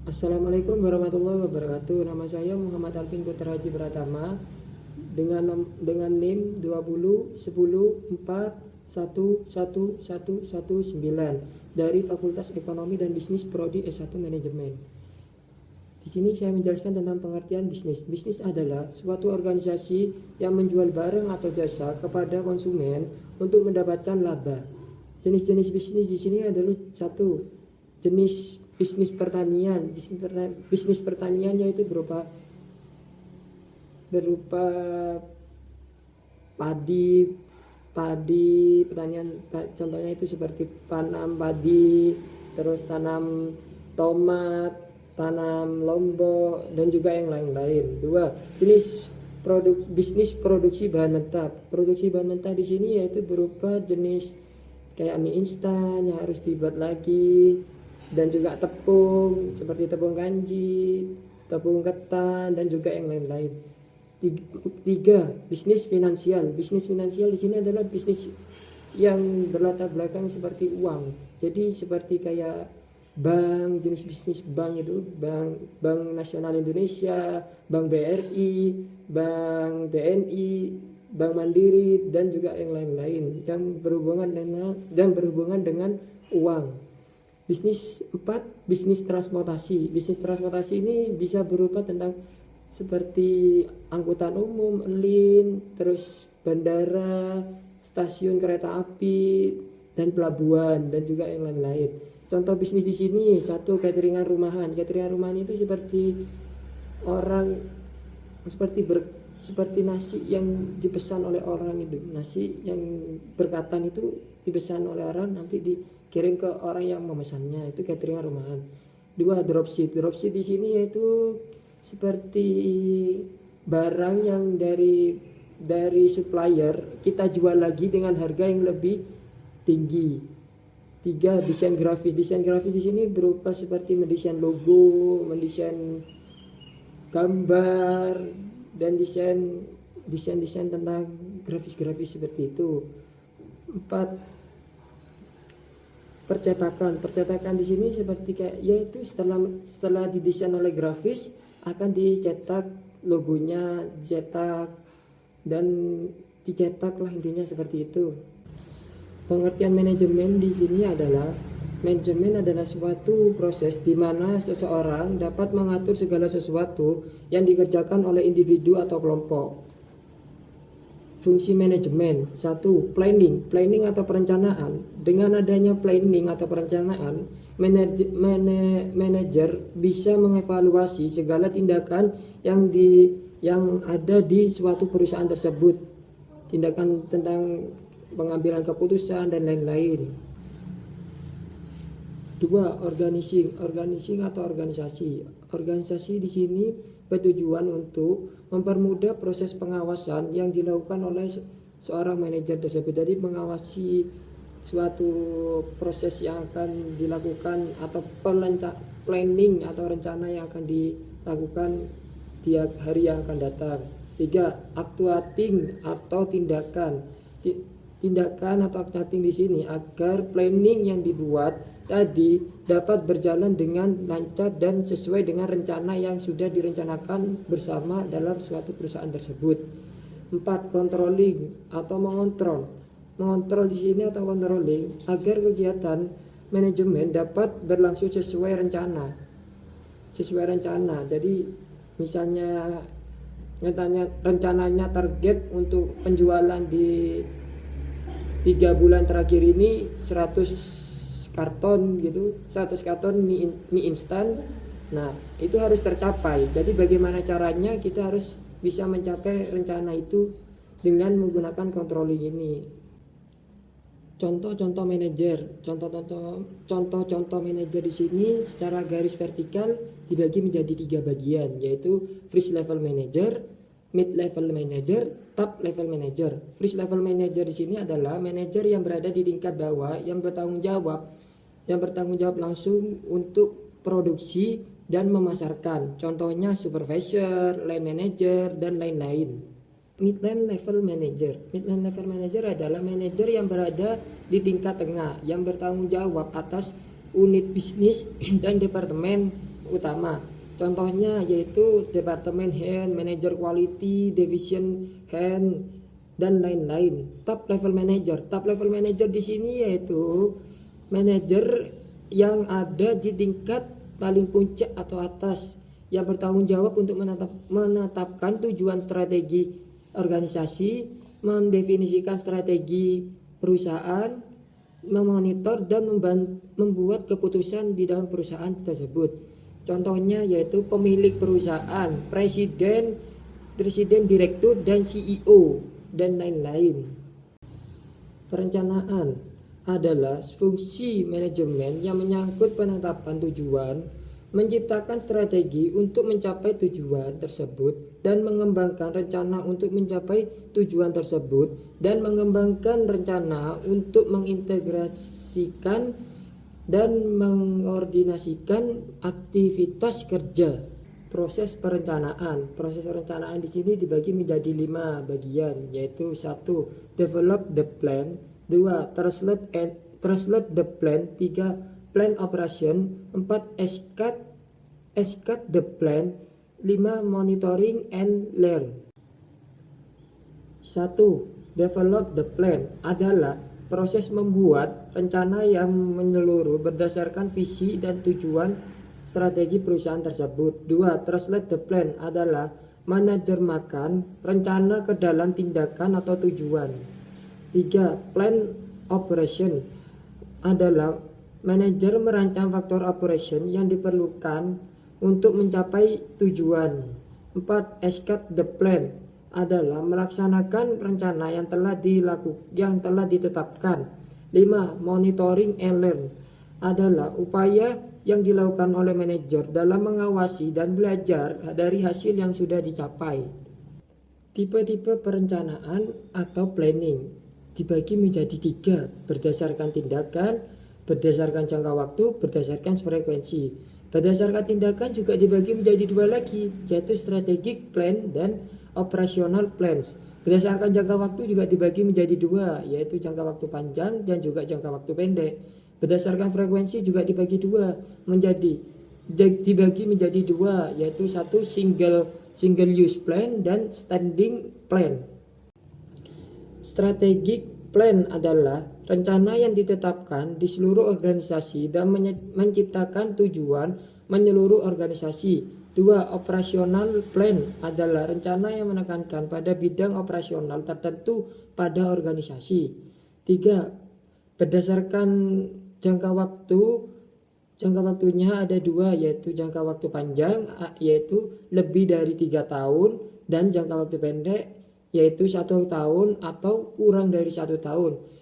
Assalamualaikum warahmatullahi wabarakatuh. Nama saya Muhammad Alvin Putra Haji Pratama dengan NIM 20 10 4 1 1 1 1 9 dari Fakultas Ekonomi dan Bisnis Prodi S1 Manajemen. Di sini saya menjelaskan tentang pengertian bisnis. Bisnis adalah suatu organisasi yang menjual barang atau jasa kepada konsumen untuk mendapatkan laba. Jenis-jenis bisnis di sini adalah satu, jenis bisnis pertanian. Bisnis pertanian yaitu berupa padi pertanian, contohnya itu seperti tanam padi, terus tanam tomat, tanam lombok, dan juga yang lain-lain. Dua, jenis bisnis produksi bahan mentah. Produksi bahan mentah di sini yaitu berupa jenis kayak mie instan yang harus dibuat lagi, dan juga tepung seperti tepung kanji, tepung ketan, dan juga yang lain-lain. Tiga, bisnis finansial. Bisnis finansial di sini adalah bisnis yang berlatar belakang seperti uang. Jadi seperti kayak bank, jenis bisnis bank itu Bank Nasional Indonesia, Bank BRI, Bank BNI, Bank Mandiri, dan juga yang lain-lain yang berhubungan dengan uang. Bisnis 4, bisnis transportasi. Bisnis transportasi ini bisa berupa tentang seperti angkutan umum, LIN, terus bandara, stasiun kereta api, dan pelabuhan, dan juga yang lain-lain. Contoh bisnis di sini, satu, cateringan rumahan. Cateringan rumahan itu seperti orang seperti nasi yang dipesan oleh orang itu, nasi yang berkatan itu dipesan oleh orang, nanti dikirim ke orang yang memesannya, itu cateringan rumahan. Dua, dropship. Dropship di sini yaitu seperti barang yang dari supplier kita jual lagi dengan harga yang lebih tinggi. Tiga, desain grafis. Desain grafis di sini berupa seperti mendesain logo, mendesain gambar, dan desain tentang grafis-grafis seperti itu. 4, percetakan di sini seperti kayak yaitu setelah didesain oleh grafis akan dicetak logonya, dan dicetak lah, intinya seperti itu. Pengertian manajemen di sini adalah manajemen adalah suatu proses di mana seseorang dapat mengatur segala sesuatu yang dikerjakan oleh individu atau kelompok. Fungsi manajemen. 1. Planning atau perencanaan. Dengan adanya planning atau perencanaan, manajer bisa mengevaluasi segala tindakan yang ada di suatu perusahaan tersebut. Tindakan tentang pengambilan keputusan dan lain-lain. 2. Organizing atau organisasi. Organisasi di sini bertujuan untuk mempermudah proses pengawasan yang dilakukan oleh seorang manajer tersebut. Jadi mengawasi suatu proses yang akan dilakukan atau planning atau rencana yang akan dilakukan tiap hari yang akan datang. 3. Actuating atau tindakan atau acting di sini agar planning yang dibuat tadi dapat berjalan dengan lancar dan sesuai dengan rencana yang sudah direncanakan bersama dalam suatu perusahaan tersebut. 4. Controlling atau mengontrol. Mengontrol di sini atau controlling agar kegiatan manajemen dapat berlangsung sesuai rencana. Jadi misalnya rencananya target untuk penjualan di 3 bulan terakhir ini 100 karton gitu, 100 karton mie instan. Nah, itu harus tercapai. Jadi bagaimana caranya kita harus bisa mencapai rencana itu dengan menggunakan controlling ini. Contoh-contoh manajer. Contoh-contoh manajer di sini secara garis vertikal dibagi menjadi 3 bagian, yaitu first level manager, mid level manager, top level manager. First level manager di sini adalah manajer yang berada di tingkat bawah yang bertanggung jawab langsung untuk produksi dan memasarkan. Contohnya supervisor, line manager, dan lain-lain. Midline level manager adalah manajer yang berada di tingkat tengah yang bertanggung jawab atas unit bisnis dan departemen utama. Contohnya yaitu departemen hand, manager quality, division hand, dan lain-lain. Top level manager di sini yaitu manajer yang ada di tingkat paling puncak atau atas, yang bertanggung jawab untuk menetapkan tujuan strategi organisasi, mendefinisikan strategi perusahaan, memonitor dan membuat keputusan di dalam perusahaan tersebut. Contohnya yaitu pemilik perusahaan, presiden, direktur, dan CEO, dan lain-lain. Perencanaan adalah fungsi manajemen yang menyangkut penetapan tujuan, menciptakan strategi untuk mencapai tujuan tersebut, dan mengembangkan rencana untuk mencapai tujuan tersebut, dan mengembangkan rencana untuk mengintegrasikan dan mengkoordinasikan aktivitas kerja. Proses perencanaan di sini dibagi menjadi 5 bagian, yaitu 1. Develop the plan, 2. Translate the plan, 3. Plan operation, 4. Escalate the plan, 5. Monitoring and learn. 1. Develop the plan adalah proses membuat rencana yang menyeluruh berdasarkan visi dan tujuan strategi perusahaan tersebut. 2. Translate the plan adalah menerjemahkan rencana ke dalam tindakan atau tujuan. 3. Plan operation adalah manajer merancang faktor operation yang diperlukan untuk mencapai tujuan. 4. Execute the plan adalah melaksanakan rencana yang telah ditetapkan. 5. Monitoring and learn adalah upaya yang dilakukan oleh manajer dalam mengawasi dan belajar dari hasil yang sudah dicapai. Tipe-tipe perencanaan atau planning dibagi menjadi 3 berdasarkan tindakan, berdasarkan jangka waktu, berdasarkan frekuensi. Berdasarkan tindakan juga dibagi menjadi 2 lagi, yaitu strategic plan dan operational plans. Berdasarkan jangka waktu juga dibagi menjadi 2, yaitu jangka waktu panjang dan juga jangka waktu pendek. Berdasarkan frekuensi juga dibagi menjadi 2, yaitu 1 single use plan dan standing plan. Strategic plan adalah rencana yang ditetapkan di seluruh organisasi dan menciptakan tujuan menyeluruh organisasi. 2. Operational plan adalah rencana yang menekankan pada bidang operasional tertentu pada organisasi. 3. Berdasarkan jangka waktunya ada 2, yaitu jangka waktu panjang yaitu lebih dari 3 tahun, dan jangka waktu pendek yaitu 1 tahun atau kurang dari 1 tahun.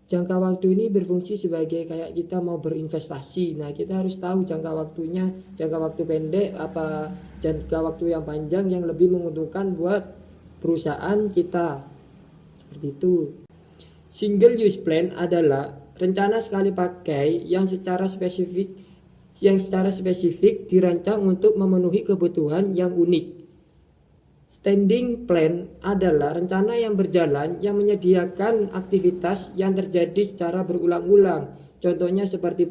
Jangka waktu ini berfungsi sebagai kayak kita mau berinvestasi. Nah, kita harus tahu jangka waktunya, jangka waktu pendek apa jangka waktu yang panjang yang lebih menguntungkan buat perusahaan kita. Seperti itu. Single use plan adalah rencana sekali pakai yang secara spesifik dirancang untuk memenuhi kebutuhan yang unik. Standing plan adalah rencana yang berjalan yang menyediakan aktivitas yang terjadi secara berulang-ulang. Contohnya seperti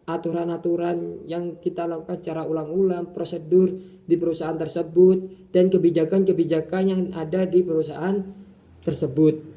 aturan-aturan yang kita lakukan secara ulang-ulang, prosedur di perusahaan tersebut, dan kebijakan-kebijakan yang ada di perusahaan tersebut.